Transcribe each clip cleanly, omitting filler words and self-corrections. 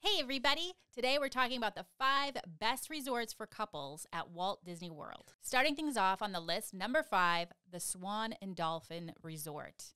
Hey everybody! Today we're talking about the 5 best resorts for couples at Walt Disney World. Starting things off on the list, number 5, the SWAN and Dolphin Resort.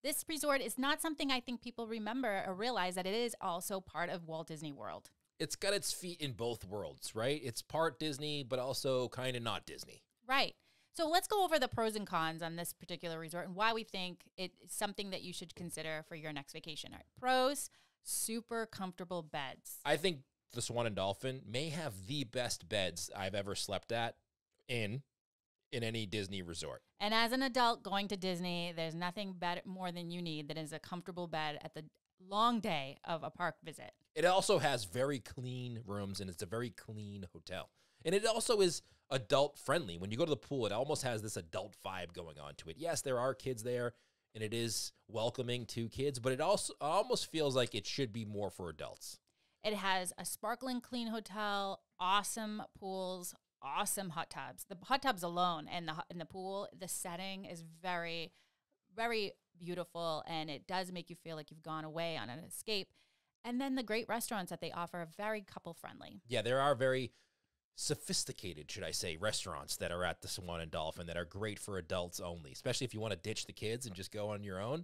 This resort is not something I think people remember or realize that it is also part of Walt Disney World. It's got its feet in both worlds, right? It's part Disney, but also kind of not Disney. Right. So let's go over the pros and cons on this particular resort and why we think it's something that you should consider for your next vacation. All right. Pros, super comfortable beds. I think the Swan and Dolphin may have the best beds I've ever slept at in any Disney resort. And as an adult going to Disney, there's nothing better more than you need that is a comfortable bed at the long day of a park visit. It also has very clean rooms, and it's a very clean hotel. And it also is adult-friendly. When you go to the pool, it almost has this adult vibe going on to it. Yes, there are kids there, and it is welcoming to kids, but it also almost feels like it should be more for adults. It has a sparkling clean hotel, awesome pools, awesome hot tubs. The hot tubs alone and the pool, the setting is very, very beautiful, and it does make you feel like you've gone away on an escape. And then the great restaurants that they offer are very couple-friendly. Yeah, there are very sophisticated, should I say, restaurants that are at the Swan and Dolphin that are great for adults only, especially if you want to ditch the kids and just go on your own.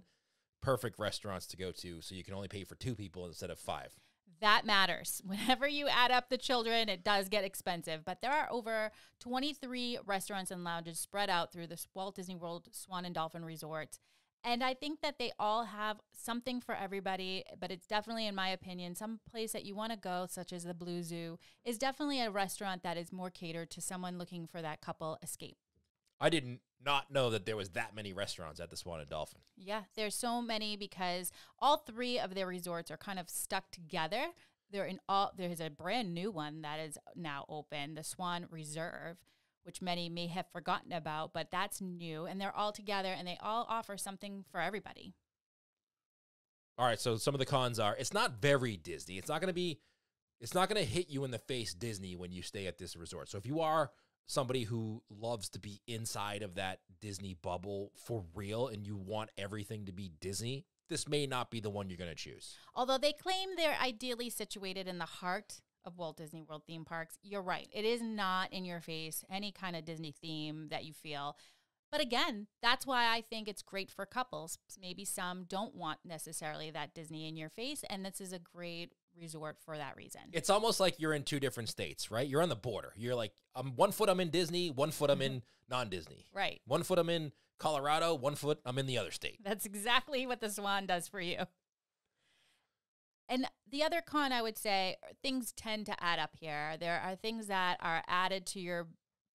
Perfect restaurants to go to so you can only pay for 2 people instead of 5. That matters. Whenever you add up the children, it does get expensive. But there are over 23 restaurants and lounges spread out through the Walt Disney World Swan and Dolphin Resort. And I think that they all have something for everybody, but it's definitely, in my opinion, some place that you want to go, such as the Blue Zoo, is definitely a restaurant that is more catered to someone looking for that couple escape. I did not know that there was that many restaurants at the Swan and Dolphin. Yeah, there's so many because all 3 of their resorts are kind of stuck together. There's a brand new one that is now open, the Swan Reserve, which many may have forgotten about, but that's new, and they're all together, and they all offer something for everybody. All right, so some of the cons are, it's not very Disney. It's not going to hit you in the face Disney when you stay at this resort. So if you are somebody who loves to be inside of that Disney bubble for real and you want everything to be Disney, this may not be the one you're going to choose. Although they claim they're ideally situated in the heart of Walt Disney World theme parks, you're right. It is not in your face, any kind of Disney theme that you feel. But again, that's why I think it's great for couples. Maybe some don't want necessarily that Disney in your face, and this is a great resort for that reason. It's almost like you're in 2 different states, right? You're on the border. You're like, 1 foot I'm in Disney, 1 foot I'm in non-Disney. Right. 1 foot I'm in Colorado, 1 foot I'm in the other state. That's exactly what the Swan does for you. And the other con, I would say, things tend to add up here. There are things that are added to your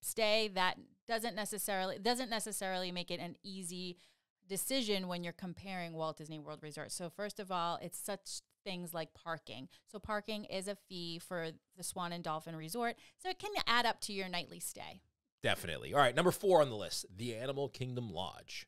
stay that doesn't necessarily make it an easy decision when you're comparing Walt Disney World resorts. So first of all, it's such things like parking. So parking is a fee for the Swan and Dolphin Resort, so it can add up to your nightly stay. Definitely. All right, number 4 on the list, the Animal Kingdom Lodge.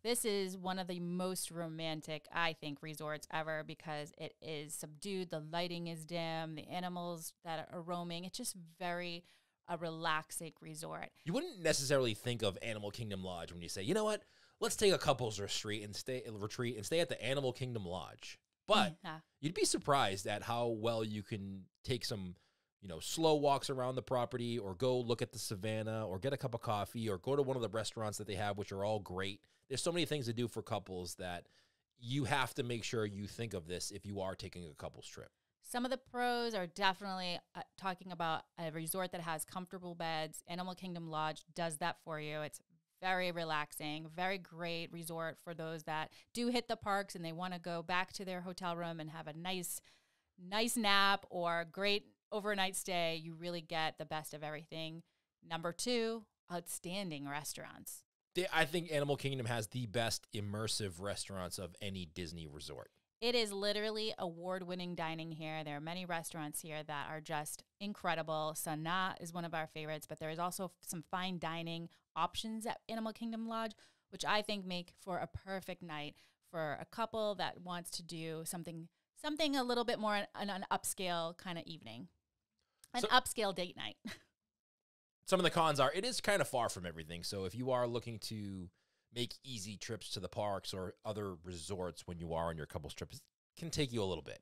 This is one of the most romantic, I think, resorts ever because it is subdued. The lighting is dim. The animals that are roaming. It's just a relaxing resort. You wouldn't necessarily think of Animal Kingdom Lodge when you say, you know what, let's take a couple's retreat and stay at the Animal Kingdom Lodge. But you'd be surprised at how well you can take some, slow walks around the property or go look at the savannah or get a cup of coffee or go to one of the restaurants that they have, which are all great. There's so many things to do for couples that you have to make sure you think of this if you are taking a couple's trip. Some of the pros are definitely talking about a resort that has comfortable beds. Animal Kingdom Lodge does that for you. It's very relaxing, very great resort for those that do hit the parks and they want to go back to their hotel room and have a nice nap or great overnight stay. You really get the best of everything. Number 2, outstanding restaurants. I think Animal Kingdom has the best immersive restaurants of any Disney resort. It is literally award-winning dining here. There are many restaurants here that are just incredible. Sanaa is one of our favorites, but there is also some fine dining options at Animal Kingdom Lodge, which I think make for a perfect night for a couple that wants to do something a little bit more an upscale kind of evening, upscale date night. Some of the cons are, it is kind of far from everything. So if you are looking to make easy trips to the parks or other resorts when you are on your couples trips, it can take you a little bit.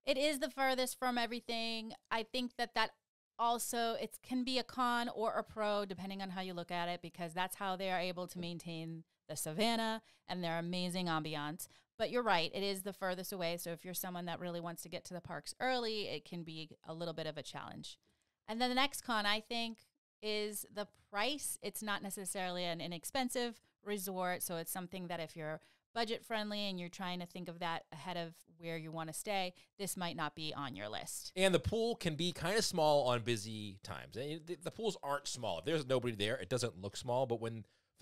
It is the furthest from everything. I think that also, it can be a con or a pro, depending on how you look at it, because that's how they are able to maintain the savannah and their amazing ambiance. But you're right, it is the furthest away. So if you're someone that really wants to get to the parks early, it can be a little bit of a challenge. And then the next con, I think, is the price. It's not necessarily an inexpensive resort. So it's something that if you're budget friendly and you're trying to think of that ahead of where you want to stay, this might not be on your list. And the pool can be kind of small on busy times. The pools aren't small. If there's nobody there, it doesn't look small. But for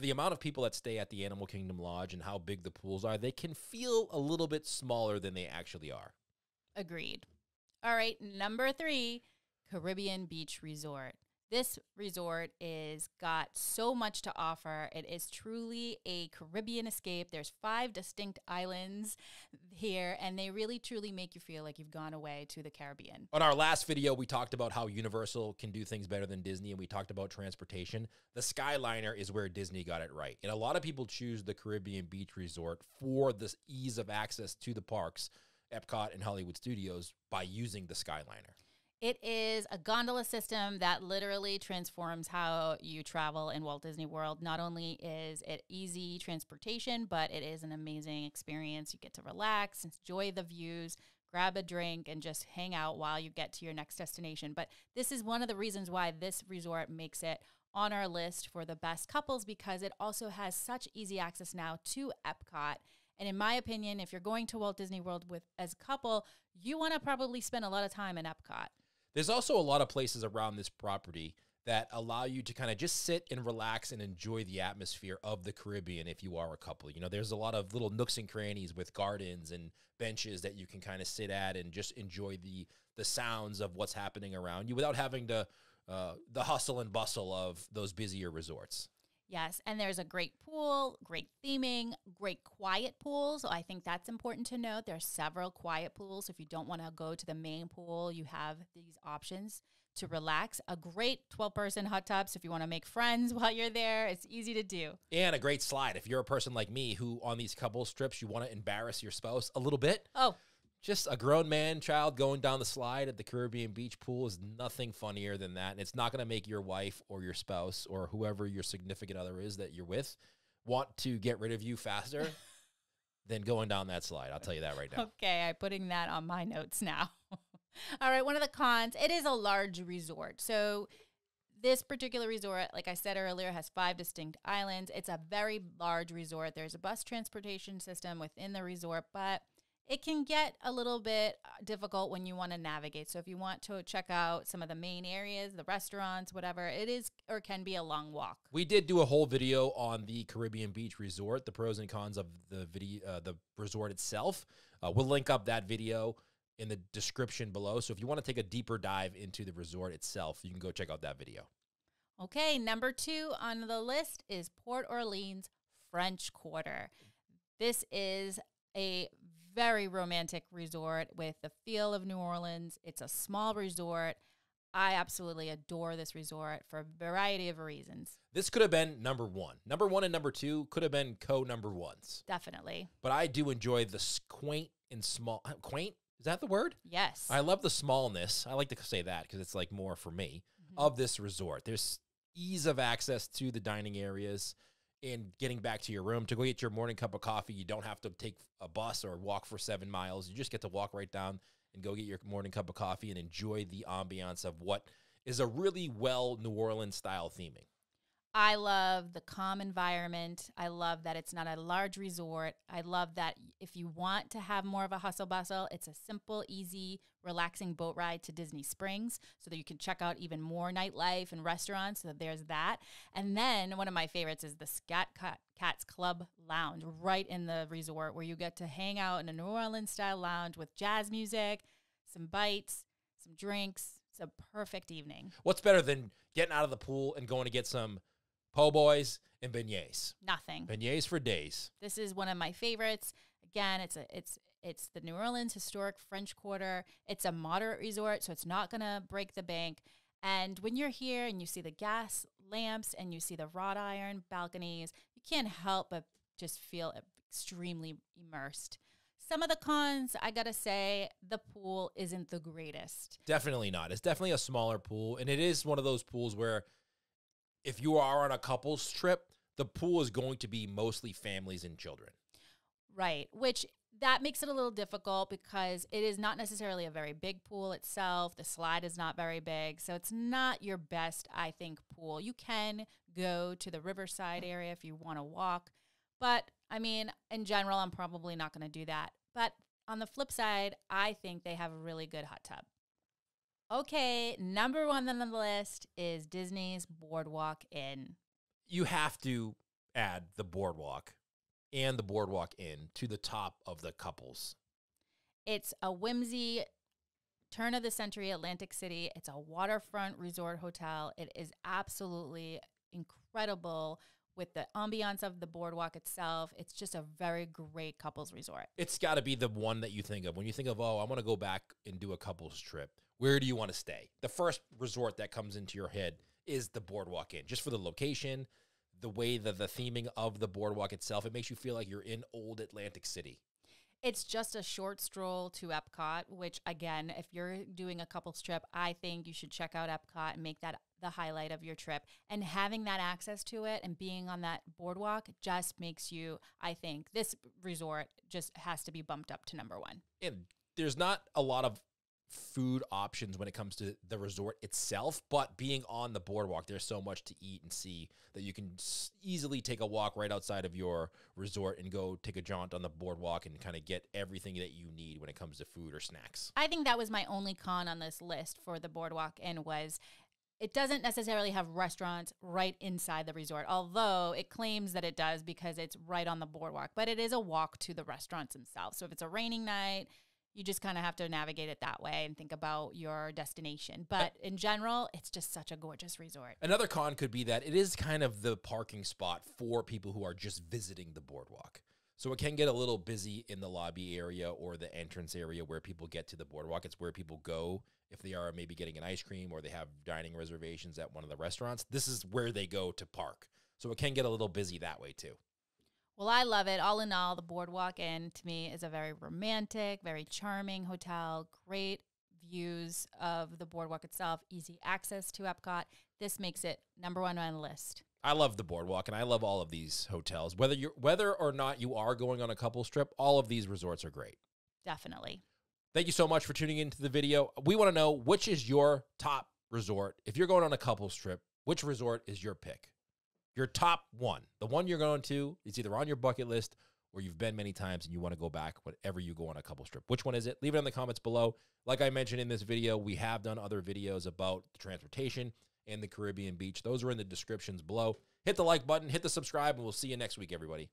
the amount of people that stay at the Animal Kingdom Lodge and how big the pools are, they can feel a little bit smaller than they actually are. Agreed. All right, number 3, Caribbean Beach Resort. This resort is got so much to offer. It is truly a Caribbean escape. There's 5 distinct islands here, and they really truly make you feel like you've gone away to the Caribbean. On our last video, we talked about how Universal can do things better than Disney, and we talked about transportation. The Skyliner is where Disney got it right. And a lot of people choose the Caribbean Beach Resort for the ease of access to the parks, Epcot and Hollywood Studios, by using the Skyliner. It is a gondola system that literally transforms how you travel in Walt Disney World. Not only is it easy transportation, but it is an amazing experience. You get to relax, enjoy the views, grab a drink, and just hang out while you get to your next destination. But this is one of the reasons why this resort makes it on our list for the best couples, because it also has such easy access now to Epcot. And in my opinion, if you're going to Walt Disney World as a couple, you want to probably spend a lot of time in Epcot. There's also a lot of places around this property that allow you to kind of just sit and relax and enjoy the atmosphere of the Caribbean if you are a couple. You know, there's a lot of little nooks and crannies with gardens and benches that you can kind of sit at and just enjoy the sounds of what's happening around you without having to the hustle and bustle of those busier resorts. Yes, and there's a great pool, great theming, great quiet pool. So I think that's important to note. There are several quiet pools. If you don't want to go to the main pool, you have these options to relax. A great 12-person hot tub, so if you want to make friends while you're there, it's easy to do. And a great slide. If you're a person like me who on these couples trips, you want to embarrass your spouse a little bit. Oh, just a grown man-child going down the slide at the Caribbean Beach pool is nothing funnier than that. And it's not going to make your wife or your spouse or whoever your significant other is that you're with want to get rid of you faster than going down that slide. I'll tell you that right now. Okay, I'm putting that on my notes now. All right, one of the cons, it is a large resort. So this particular resort, like I said earlier, has 5 distinct islands. It's a very large resort. There's a bus transportation system within the resort, but it can get a little bit difficult when you want to navigate. So if you want to check out some of the main areas, the restaurants, whatever, it is or can be a long walk. We did do a whole video on the Caribbean Beach Resort, the pros and cons of the resort itself. We'll link up that video in the description below. So if you want to take a deeper dive into the resort itself, you can go check out that video. Okay, number 2 on the list is Port Orleans French Quarter. This is a very romantic resort with the feel of New Orleans. It's a small resort. I absolutely adore this resort for a variety of reasons. This could have been number 1. Number 1 and number 2 could have been co-number 1s. Definitely. But I do enjoy the quaint and small. Quaint? Is that the word? Yes. I love the smallness. I like to say that because it's like more for me of this resort. There's ease of access to the dining areas and getting back to your room to go get your morning cup of coffee. You don't have to take a bus or walk for 7 miles. You just get to walk right down and go get your morning cup of coffee and enjoy the ambiance of what is a really well New Orleans style theming. I love the calm environment. I love that it's not a large resort. I love that if you want to have more of a hustle bustle, it's a simple, easy, relaxing boat ride to Disney Springs so that you can check out even more nightlife and restaurants. So there's that. And then one of my favorites is the Scat Cats Club Lounge right in the resort where you get to hang out in a New Orleans style lounge with jazz music, some bites, some drinks. It's a perfect evening. What's better than getting out of the pool and going to get some po' boys and beignets? Nothing. Beignets for days. This is one of my favorites. Again, it's the New Orleans Historic French Quarter. It's a moderate resort, so it's not going to break the bank. And when you're here and you see the gas lamps and you see the wrought iron balconies, you can't help but just feel extremely immersed. Some of the cons, I gotta say, the pool isn't the greatest. Definitely not. It's definitely a smaller pool, and it is one of those pools where if you are on a couples trip, the pool is going to be mostly families and children. Right, which that makes it a little difficult because it is not necessarily a very big pool itself. The slide is not very big, so it's not your best, I think, pool. You can go to the riverside area if you want to walk, but, I mean, in general, I'm probably not going to do that. But on the flip side, I think they have a really good hot tub. Okay, number one on the list is Disney's Boardwalk Inn. You have to add the Boardwalk and the Boardwalk Inn to the top of the couples. It's a whimsy, turn-of-the-century Atlantic City. It's a waterfront resort hotel. It is absolutely incredible with the ambiance of the boardwalk itself. It's just a very great couples resort. It's got to be the one that you think of. When you think of, oh, I want to go back and do a couples trip, where do you want to stay? The first resort that comes into your head is the Boardwalk Inn, just for the location, the way that the theming of the boardwalk itself, it makes you feel like you're in old Atlantic City. It's just a short stroll to Epcot, which, again, if you're doing a couples trip, I think you should check out Epcot and make that the highlight of your trip. And having that access to it and being on that boardwalk just makes you, I think, this resort just has to be bumped up to number one. And there's not a lot of food options when it comes to the resort itself, but being on the boardwalk, there's so much to eat and see that you can easily take a walk right outside of your resort and go take a jaunt on the boardwalk and kind of get everything that you need when it comes to food or snacks. I think that was my only con on this list for the Boardwalk Inn was it doesn't necessarily have restaurants right inside the resort, although it claims that it does because it's right on the boardwalk, but it is a walk to the restaurants themselves. So if it's a raining night, you just kind of have to navigate it that way and think about your destination. But in general, it's just such a gorgeous resort. Another con could be that it is kind of the parking spot for people who are just visiting the boardwalk. So it can get a little busy in the lobby area or the entrance area where people get to the boardwalk. It's where people go if they are maybe getting an ice cream or they have dining reservations at one of the restaurants. This is where they go to park. So it can get a little busy that way too. Well, I love it. All in all, the Boardwalk Inn, to me, is a very romantic, very charming hotel, great views of the boardwalk itself, easy access to Epcot. This makes it number one on the list. I love the boardwalk, and I love all of these hotels. Whether or not you are going on a couples trip, all of these resorts are great. Definitely. Thank you so much for tuning into the video. We want to know, which is your top resort? If you're going on a couples trip, which resort is your pick? Your top one, the one you're going to, is either on your bucket list or you've been many times and you want to go back whenever you go on a couples trip. Which one is it? Leave it in the comments below. Like I mentioned in this video, we have done other videos about the transportation and the Caribbean beach. Those are in the descriptions below. Hit the like button, hit the subscribe, and we'll see you next week, everybody.